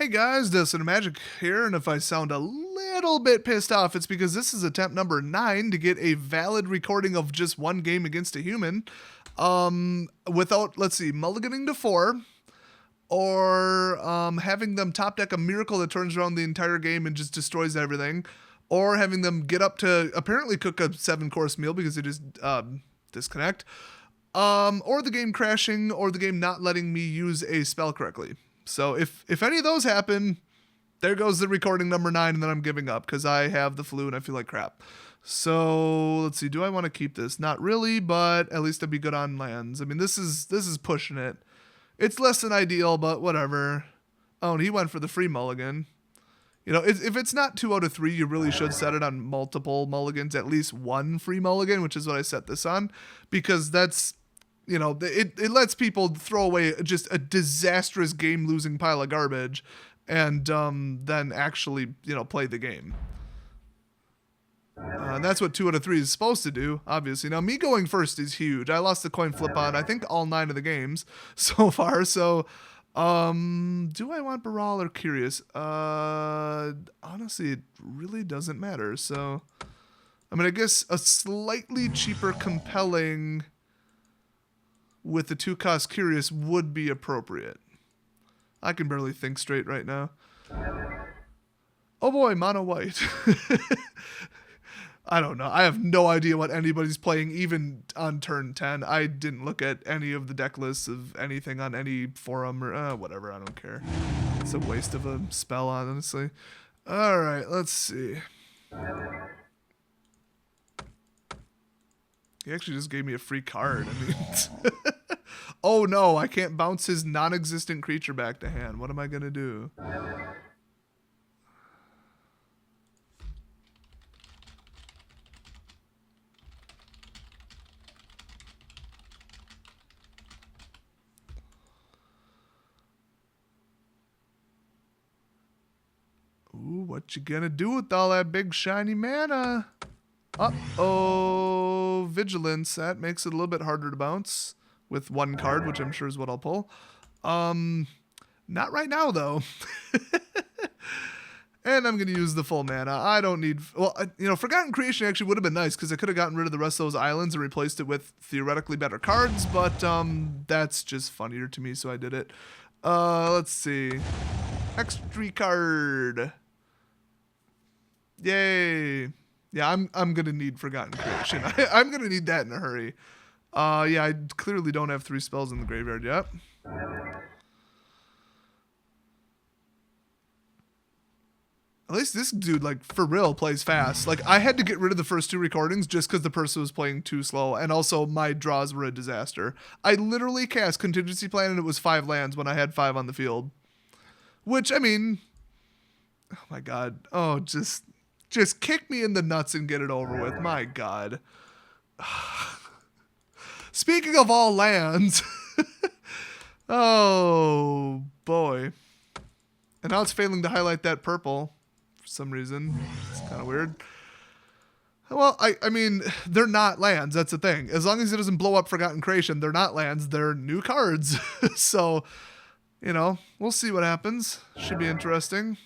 Hey guys, Disperse Magic here, and if I sound a little bit pissed off, it's because this is attempt number 9 to get a valid recording of just one game against a human, without, let's see, mulliganing to 4, or having them top deck a miracle that turns around the entire game and just destroys everything, or having them get up to apparently cook a 7-course meal because they just disconnect, or the game crashing, or the game not letting me use a spell correctly. So if any of those happen, there goes the recording number 9, and then I'm giving up because I have the flu and I feel like crap. So let's see, do I want to keep this? Not really, but at least I'd be good on lands. I mean, this is pushing it. It's less than ideal, but whatever. Oh, and he went for the free mulligan. You know, if it's not 2 out of 3, you really should set it on multiple mulligans, at least one free mulligan, which is what I set this on, because that's, you know, it lets people throw away just a disastrous game-losing pile of garbage and then actually, you know, play the game. And that's what 2 out of 3 is supposed to do, obviously. Now, me going first is huge. I lost the coin flip on, I think, all 9 of the games so far. So, do I want Baral or Curious? Honestly, it really doesn't matter. So, I mean, I guess a slightly cheaper compelling with the 2-cost Curious would be appropriate. I can barely think straight right now. Oh boy, mono white. I don't know. I have no idea what anybody's playing, even on turn 10. I didn't look at any of the deck lists of anything on any forum or whatever. I don't care. It's a waste of a spell, honestly. All right, let's see. He actually just gave me a free card. I mean, oh no, I can't bounce his non-existent creature back to hand. What am I gonna do? Ooh, what you gonna do with all that big shiny mana? Uh-oh, Vigilance. That makes it a little bit harder to bounce with 1 card, which I'm sure is what I'll pull. Not right now, though. And I'm going to use the full mana. I don't need... Well, you know, Forgotten Creation actually would have been nice because I could have gotten rid of the rest of those islands and replaced it with theoretically better cards, but that's just funnier to me, so I did it. Let's see. Extra card. Yay. Yeah, I'm gonna need Forgotten Creation. I'm gonna need that in a hurry. Yeah, I clearly don't have 3 spells in the graveyard yet. At least this dude, like, for real, plays fast. Like, I had to get rid of the first 2 recordings just because the person was playing too slow, and also my draws were a disaster. I literally cast Contingency Plan, and it was 5 lands when I had 5 on the field. Which, I mean... Oh, my God. Oh, just kick me in the nuts and get it over with. My God. Speaking of all lands. Oh, boy. And now it's failing to highlight that purple for some reason. It's kind of weird. Well, I mean, they're not lands. That's the thing. As long as it doesn't blow up Forgotten Creation, they're not lands. They're new cards. So, you know, we'll see what happens. Should be interesting.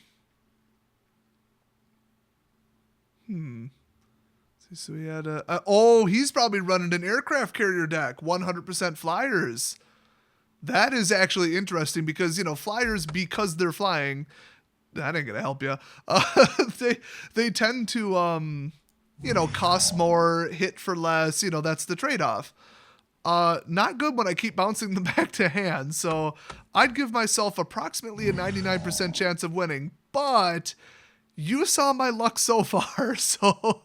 So he had a... oh, he's probably running an aircraft carrier deck. 100% flyers. That is actually interesting because, you know, flyers, because they're flying... That ain't going to help you. They tend to, you know, cost more, hit for less. You know, that's the trade-off. Not good when I keep bouncing them back to hand. So I'd give myself approximately a 99% chance of winning. But... you saw my luck so far, so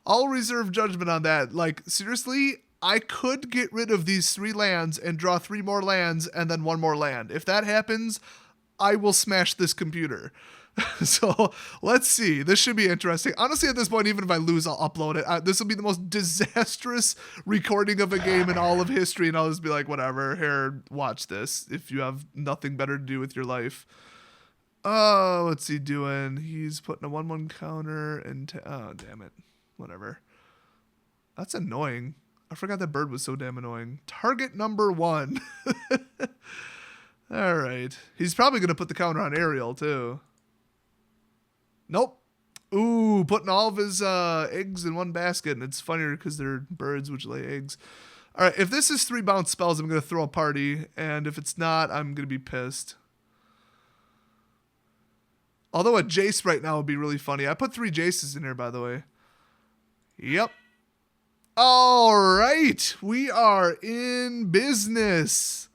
I'll reserve judgment on that. Like, seriously, I could get rid of these 3 lands and draw 3 more lands and then 1 more land. If that happens, I will smash this computer. So, let's see. This should be interesting. Honestly, at this point, even if I lose, I'll upload it. This will be the most disastrous recording of a game in all of history, and I'll just be like, whatever, here, watch this, if you have nothing better to do with your life. Oh, what's he doing? He's putting a 1/1 counter into... oh, damn it. Whatever. That's annoying. I forgot that bird was so damn annoying. Target number 1. All right. He's probably going to put the counter on Ariel, too. Nope. Ooh, putting all of his eggs in one basket, and it's funnier because they're birds which lay eggs. All right, if this is 3 bounce spells, I'm going to throw a party, and if it's not, I'm going to be pissed. Although a Jace right now would be really funny. I put 3 Jaces in here, by the way. Yep. All right, we are in business.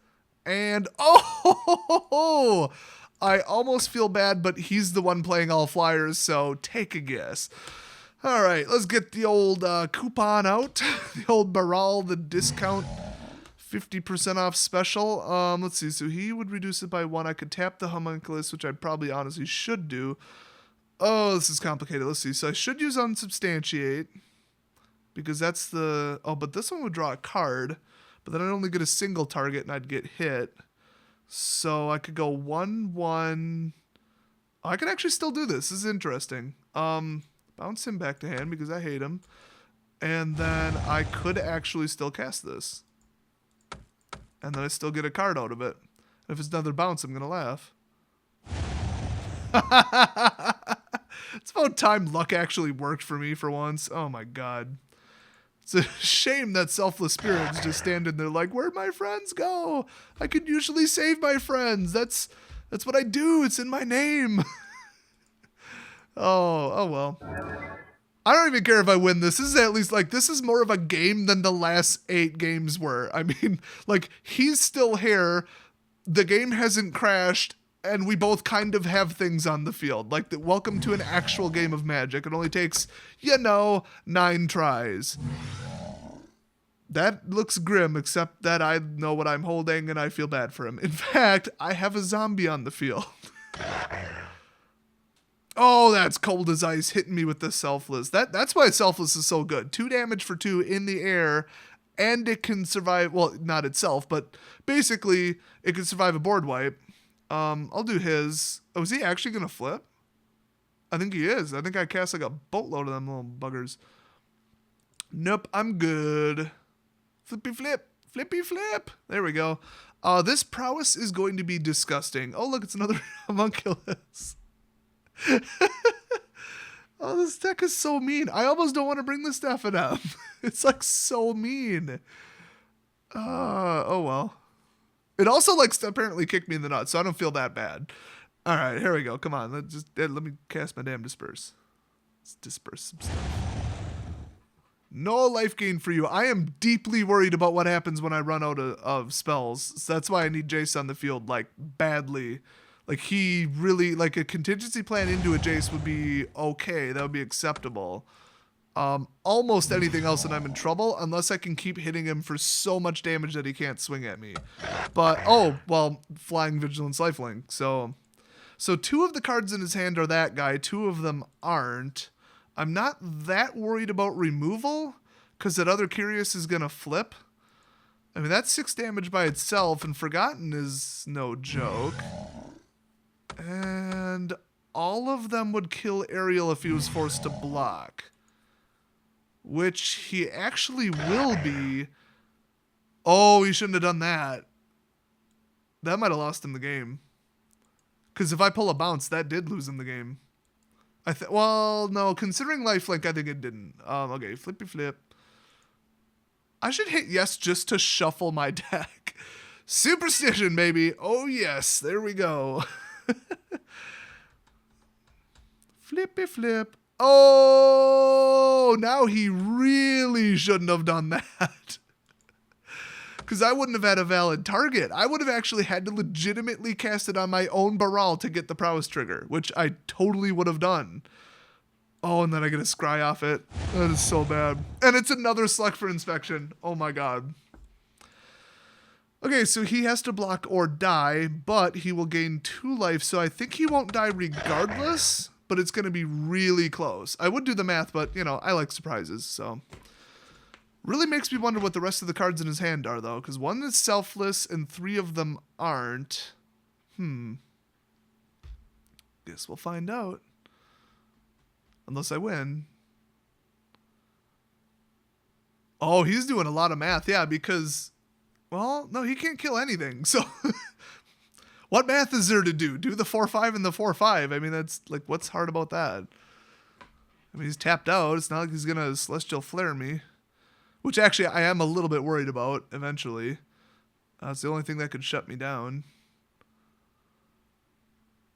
And, oh, I almost feel bad, but he's the one playing all flyers, so take a guess. All right, let's get the old coupon out. The old Baral, the discount 50% off special. Let's see. So he would reduce it by 1. I could tap the Homunculus, which I probably honestly should do. Oh, this is complicated. Let's see. So I should use Unsubstantiate because that's the... Oh, but this one would draw a card, but then I'd only get a single target and I'd get hit. So I could go 1-1. Oh, I could actually still do this. This is interesting. Bounce him back to hand because I hate him. And then I could actually still cast this. And then I still get a card out of it. And if it's another bounce, I'm going to laugh. It's about time luck actually worked for me for once. Oh my god. It's a shame that selfless spirits just standing there like, where'd my friends go? I could usually save my friends. That's what I do. It's in my name. Oh well. I don't even care if I win this. This is at least like, this is more of a game than the last 8 games were. I mean, like, he's still here. The game hasn't crashed. And we both kind of have things on the field. Like, welcome to an actual game of Magic. It only takes, 9 tries. That looks grim, except that I know what I'm holding and I feel bad for him. In fact, I have a zombie on the field. Oh, that's cold as ice hitting me with the Selfless. That's why Selfless is so good. 2 damage for 2 in the air, and it can survive, well, not itself, but basically it can survive a board wipe. I'll do his. Oh, is he actually going to flip? I think he is. I think I cast like a boatload of them little buggers. Nope, I'm good. Flippy flip. Flippy flip. There we go. This Prowess is going to be disgusting. Oh, look, it's another Homunculus. Oh, this deck is so mean. I almost don't want to bring this stuff in up. It's like so mean. Oh well. It also like apparently kicked me in the nuts, so I don't feel that bad. All right, here we go. Come on, let me cast my damn Disperse. Let's disperse some stuff. No life gain for you. I am deeply worried about what happens when I run out of spells. So that's why I need Jace on the field like badly. Like, he really, like, a contingency plan into a Jace would be okay. That would be acceptable. Almost anything else and I'm in trouble, unless I can keep hitting him for so much damage that he can't swing at me. But, oh, well, Flying Vigilance Lifelink. So 2 of the cards in his hand are that guy. 2 of them aren't. I'm not that worried about removal, because that other Curious is going to flip. I mean, that's 6 damage by itself, and Forgotten is no joke. And all of them would kill Ariel if he was forced to block. Which he actually will be. Oh, he shouldn't have done that. That might have lost him the game. Because if I pull a bounce, that did lose him the game. Well, no, considering lifelink, I think it didn't. Okay, flippy flip. I should hit yes just to shuffle my deck. Superstition, baby. Oh, yes. There we go. Flippy flip. Oh, now he really shouldn't have done that. Because I wouldn't have had a valid target. I would have actually had to legitimately cast it on my own Baral to get the Prowess trigger, which I totally would have done. Oh, and then I get a scry off it. That is so bad. And it's another select for inspection. Oh my god. Okay, so he has to block or die, but he will gain 2 life, so I think he won't die regardless, but it's going to be really close. I would do the math, but, I like surprises, so. Really makes me wonder what the rest of the cards in his hand are, though, because 1 is selfless and 3 of them aren't. Guess we'll find out. Unless I win. Oh, he's doing a lot of math, yeah, because... Well, no, he can't kill anything, so... What math is there to do? Do the 4-5 and the 4-5. I mean, that's like, what's hard about that? I mean, he's tapped out. It's not like he's going to Celestial Flare me. Which actually I am a little bit worried about eventually. It's the only thing that could shut me down.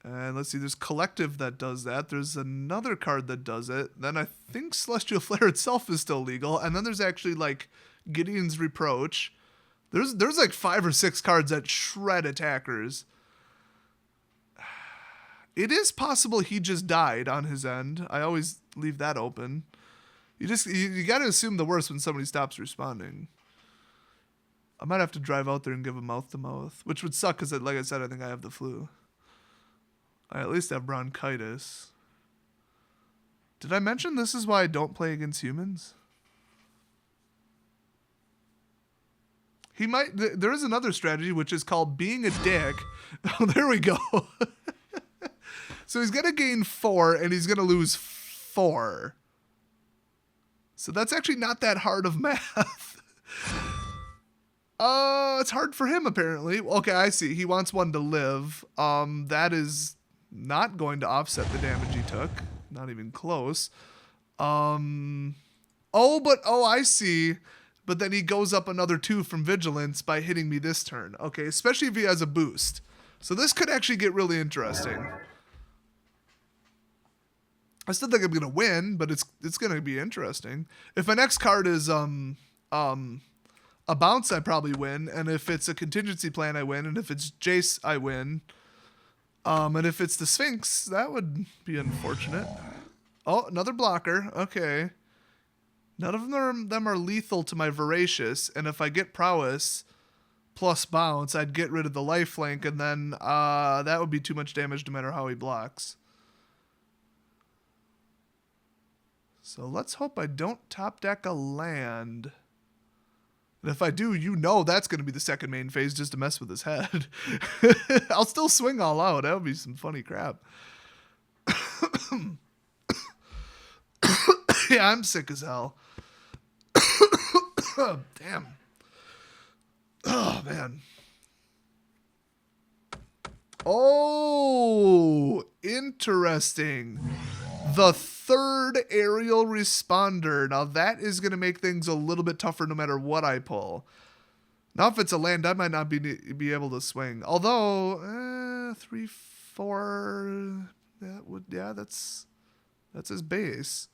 And let's see, there's Collective that does that. There's another card that does it. Then I think Celestial Flare itself is still legal. And then there's actually like Gideon's Reproach. There's like 5 or 6 cards that shred attackers. It is possible he just died on his end. I always leave that open. You got to assume the worst when somebody stops responding. I might have to drive out there and give a mouth-to-mouth, which would suck because, like I said, I think I have the flu. I at least have bronchitis. Did I mention this is why I don't play against humans? He might. There is another strategy, which is called being a dick. Oh, there we go. So he's going to gain 4, and he's going to lose 4. So that's actually not that hard of math. It's hard for him, apparently. Okay, I see. He wants 1 to live. That is not going to offset the damage he took. Not even close. I see. But then he goes up another 2 from Vigilance by hitting me this turn. Okay, especially if he has a boost. So this could actually get really interesting. I still think I'm going to win, but it's going to be interesting. If my next card is a bounce, I probably win. And if it's a Contingency Plan, I win. And if it's Jace, I win. And if it's the Sphinx, that would be unfortunate. Oh, another blocker. Okay. None of them are lethal to my Voracious. And if I get Prowess plus bounce, I'd get rid of the lifelink. And then that would be too much damage no matter how he blocks. So let's hope I don't top deck a land. And if I do, you know that's going to be the second main phase just to mess with his head. I'll still swing all out. That would be some funny crap. Yeah, I'm sick as hell. Damn. Oh, man. Oh, interesting. The third aerial responder. Now that is going to make things a little bit tougher no matter what I pull. Now if it's a land, I might not be able to swing. Although 3, 4, that's his base.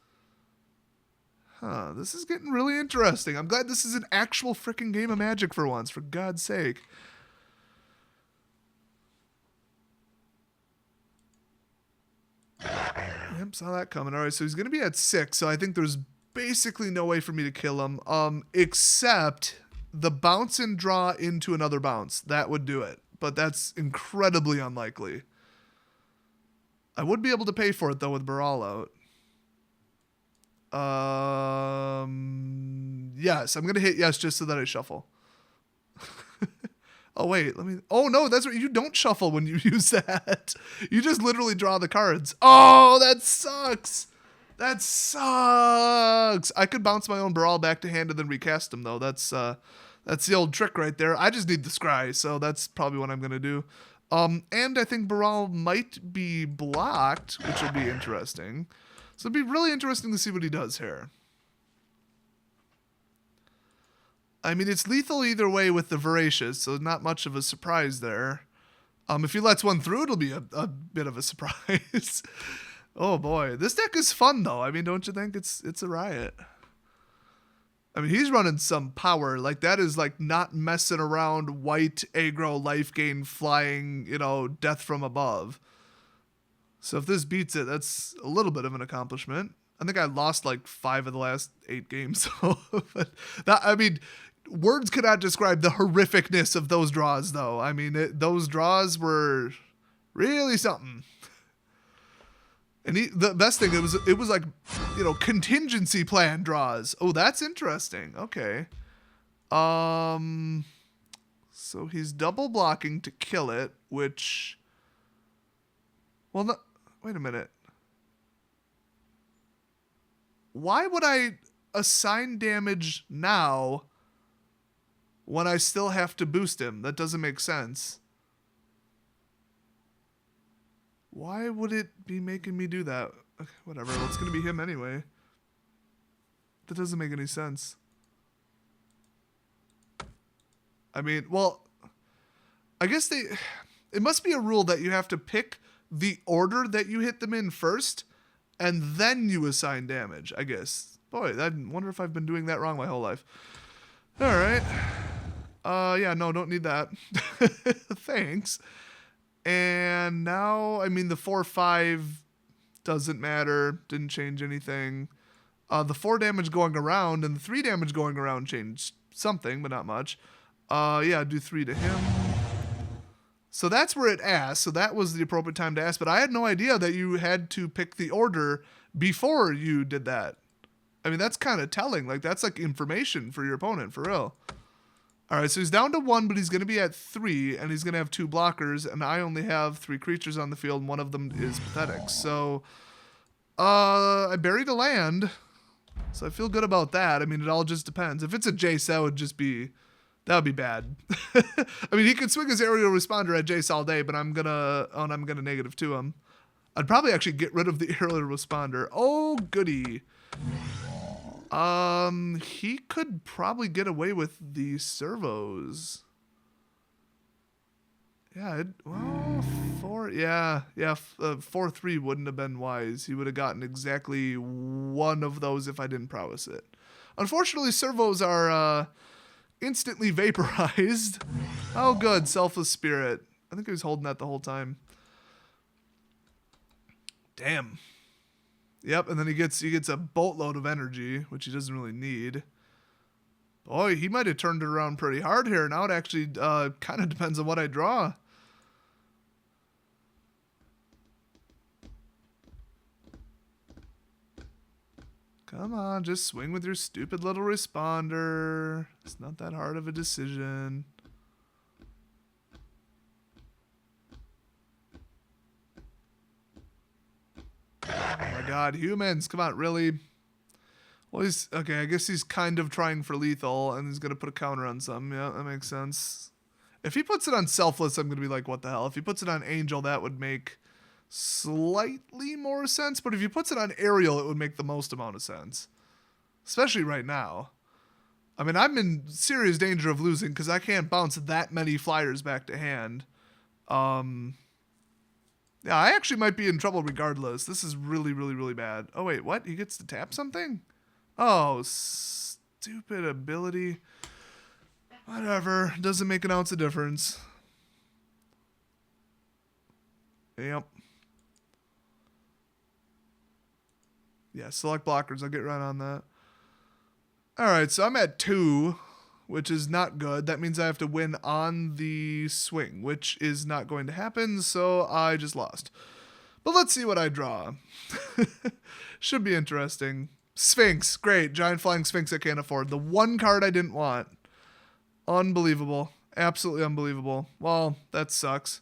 Huh, this is getting really interesting. I'm glad this is an actual freaking game of Magic for once, for God's sake. Yep, saw that coming. All right, so he's going to be at 6, so I think there's basically no way for me to kill him, except the bounce and draw into another bounce. That would do it, but that's incredibly unlikely. I would be able to pay for it, though, with Baral out. Yes, I'm going to hit yes just so that I shuffle. Oh, wait, oh, no, that's right. You don't shuffle when you use that. You just literally draw the cards. Oh, that sucks. That sucks. I could bounce my own Baral back to hand and then recast them, though. That's the old trick right there. I just need the scry, so that's probably what I'm going to do. And I think Baral might be blocked, which will be interesting. So it'd be really interesting to see what he does here. I mean, it's lethal either way with the Voracious, so not much of a surprise there. If he lets one through, it'll be a bit of a surprise. Oh, boy. This deck is fun, though. I mean, don't you think? It's a riot. I mean, he's running some power. Like, that is, like, not messing around white, aggro, life gain, flying, death from above. So if this beats it, that's a little bit of an accomplishment. I think I lost, like, 5 of the last 8 games. Words cannot describe the horrificness of those draws, though. I mean, those draws were really something. And the best thing, it was like, contingency plan draws. Oh, that's interesting. Okay. So he's double blocking to kill it, which... Well, no, wait a minute. Why would I assign damage now when I still have to boost him? That doesn't make sense. Why would it be making me do that? Okay, whatever. Well, it's going to be him anyway. That doesn't make any sense. I mean, well, I guess it must be a rule that you have to pick the order that you hit them in first, and then you assign damage, I guess. Boy, I wonder if I've been doing that wrong my whole life. All right. Yeah, no, don't need that. Thanks. And now, I mean, the 4-5 doesn't matter. Didn't change anything. The 4 damage going around and the 3 damage going around changed something, but not much. Yeah, do 3 to him. So that's where it asked. So that was the appropriate time to ask. But I had no idea that you had to pick the order before you did that. I mean, that's kind of telling. Like, that's like information for your opponent, for real. All right, so he's down to 1, but he's going to be at 3, and he's going to have 2 blockers, and I only have 3 creatures on the field, and one of them is pathetic. So, I buried a land, so I feel good about that. I mean, it all just depends. If it's a Jace, that would be bad. I mean, he could swing his aerial responder at Jace all day, but I'm gonna -2 him. I'd probably actually get rid of the aerial responder. Oh, goody. He could probably get away with the servos. Yeah, 4-3 wouldn't have been wise. He would have gotten exactly one of those if I didn't prowess it. Unfortunately, servos are instantly vaporized. Oh, good, Selfless Spirit. I think he was holding that the whole time. Damn. Yep, and then he gets a boatload of energy, which he doesn't really need. Boy, he might have turned it around pretty hard here. Now it actually kind of depends on what I draw. Come on, just swing with your stupid little responder. It's not that hard of a decision. Oh my god, humans, come on, really? Well, okay, I guess he's kind of trying for lethal, and he's going to put a counter on some. Yeah, that makes sense. If he puts it on Selfless, I'm going to be like, what the hell? If he puts it on Angel, that would make slightly more sense, but if he puts it on Aerial, it would make the most amount of sense. Especially right now. I mean, I'm in serious danger of losing because I can't bounce that many flyers back to hand. Yeah, I actually might be in trouble regardless. This is really, really, really bad. Oh, wait, what? He gets to tap something? Oh, stupid ability. Whatever. Doesn't make an ounce of difference. Yep. Yeah, select blockers. I'll get right on that. All right, so I'm at 2, which is not good. That means I have to win on the swing, which is not going to happen, so I just lost. But let's see what I draw. Should be interesting. Sphinx, great. Giant flying Sphinx I can't afford. The one card I didn't want. Unbelievable. Absolutely unbelievable. Well, that sucks.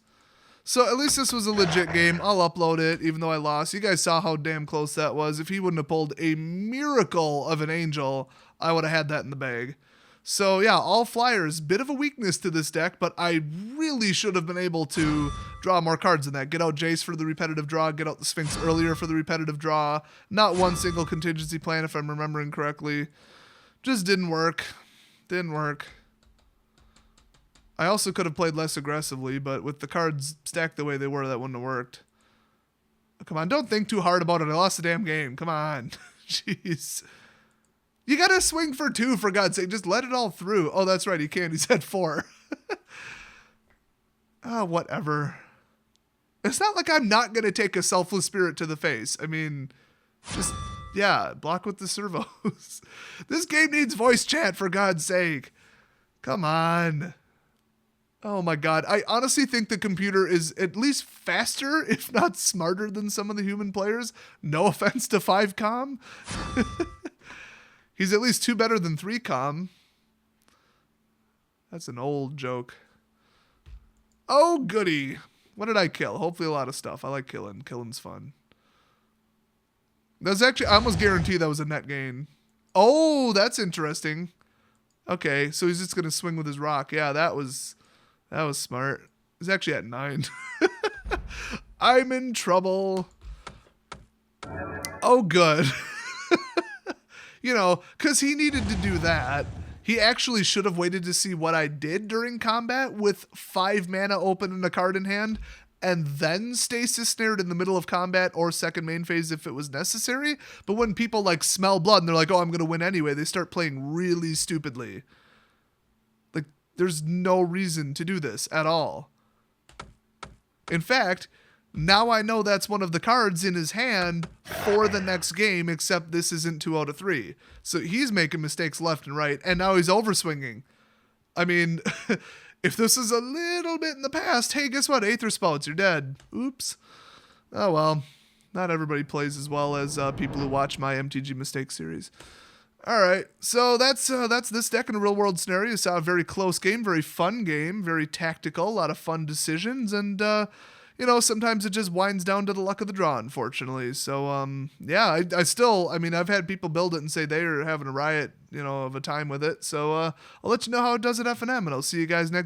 So at least this was a legit game. I'll upload it, even though I lost. You guys saw how damn close that was. If he wouldn't have pulled a miracle of an angel, I would have had that in the bag. So yeah, all flyers. Bit of a weakness to this deck, but I really should have been able to draw more cards than that. Get out Jace for the repetitive draw. Get out the Sphinx earlier for the repetitive draw. Not one single contingency plan, if I'm remembering correctly. Just didn't work. Didn't work. I also could have played less aggressively, but with the cards stacked the way they were, that wouldn't have worked. Oh, come on, don't think too hard about it. I lost the damn game. Come on. Jeez. You gotta swing for 2, for God's sake. Just let it all through. Oh, that's right. He can't. He's at 4. Oh, whatever. It's not like I'm not gonna take a Selfless Spirit to the face. I mean, just, yeah, block with the servos. This game needs voice chat, for God's sake. Come on. Oh my god, I honestly think the computer is at least faster, if not smarter, than some of the human players. No offense to 5Com. He's at least 2 better than 3Com. That's an old joke. Oh goody. What did I kill? Hopefully a lot of stuff. I like killing. Killing's fun. That's actually, I almost guarantee that was a net gain. Oh, that's interesting. Okay, so he's just going to swing with his rock. Yeah, that was smart. He's actually at 9. I'm in trouble. Oh, good. You know, because he needed to do that. He actually should have waited to see what I did during combat with 5 mana open and a card in hand, and then stasis snared in the middle of combat or second main phase if it was necessary. But when people like smell blood and they're like, oh, I'm going to win anyway, they start playing really stupidly. Like, there's no reason to do this at all. In fact, now I know that's one of the cards in his hand for the next game, except this isn't 2 out of 3. So he's making mistakes left and right, and now he's overswinging. I mean, if this is a little bit in the past, hey, guess what? Aether Spouts, you're dead. Oops. Oh, well. Not everybody plays as well as people who watch my MTG Mistakes series. All right, so that's this deck in a real-world scenario. You saw a very close game, very fun game, very tactical, a lot of fun decisions, and you know, sometimes it just winds down to the luck of the draw, unfortunately. So, yeah, I still, I mean, I've had people build it and say they are having a riot, you know, of a time with it. So, I'll let you know how it does at F&M, and I'll see you guys next